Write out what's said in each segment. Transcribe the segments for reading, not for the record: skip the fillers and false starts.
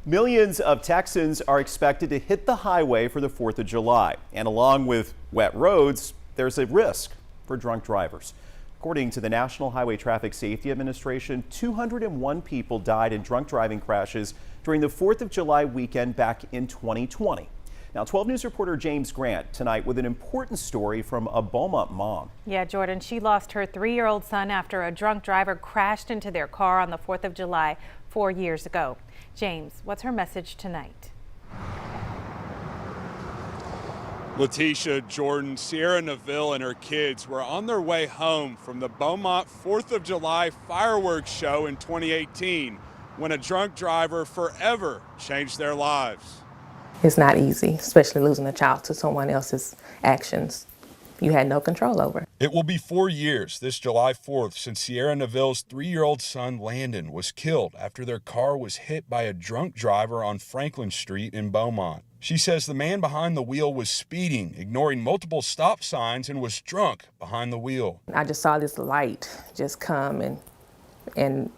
Millions of Texans are expected to hit the highway for the 4th of July. And along with wet roads, there's a risk for drunk drivers. According to the National Highway Traffic Safety Administration, 201 people died in drunk driving crashes during the 4th of July weekend back in 2020. Now, 12 News reporter James Grant tonight with an important story from a Beaumont mom. Yeah, Jordan, she lost her 3-year-old son after a drunk driver crashed into their car on the 4th of July 4 years ago. James, what's her message tonight? Letitia, Jordan, Sierra Neville and her kids were on their way home from the Beaumont 4th of July fireworks show in 2018 when a drunk driver forever changed their lives. It's not easy, especially losing a child to someone else's actions you had no control over. It will be 4 years this July 4th since Sierra Neville's 3-year-old son Landon was killed after their car was hit by a drunk driver on Franklin Street in Beaumont. She says the man behind the wheel was speeding, ignoring multiple stop signs, and was drunk behind the wheel. I just saw this light just come and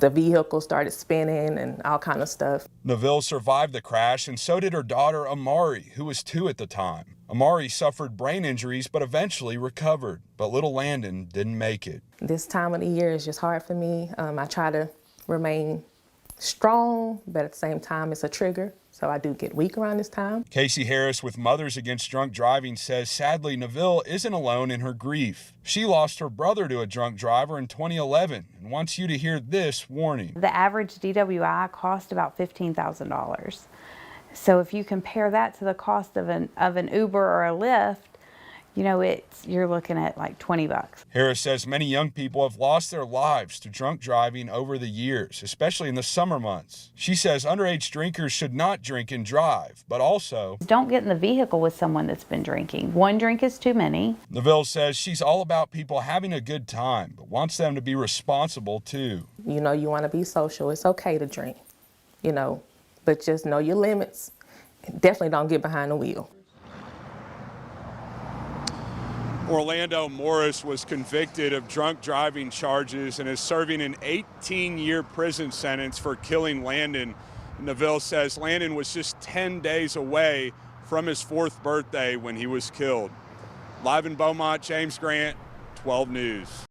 the vehicle started spinning and all kind of stuff. Neville survived the crash, and so did her daughter Amari, who was 2 at the time. Amari suffered brain injuries but eventually recovered, but little Landon didn't make it. This time of the year is just hard for me. I try to remain strong, but at the same time it's a trigger, so I do get weak around this time. Casey Harris with Mothers Against Drunk Driving says sadly Neville isn't alone in her grief. She lost her brother to a drunk driver in 2011 and wants you to hear this warning. The average DWI cost about $15,000. So if you compare that to the cost of an Uber or a Lyft, you know, you're looking at like $20. Harris says many young people have lost their lives to drunk driving over the years, especially in the summer months. She says underage drinkers should not drink and drive, but also don't get in the vehicle with someone that's been drinking. One drink is too many. Neville says she's all about people having a good time, but wants them to be responsible too. You know, you want to be social. It's okay to drink, you know, but just know your limits. Definitely don't get behind the wheel. Orlando Morris was convicted of drunk driving charges and is serving an 18-year prison sentence for killing Landon. Neville says Landon was just 10 days away from his 4th birthday when he was killed. Live in Beaumont, James Grant, 12 News.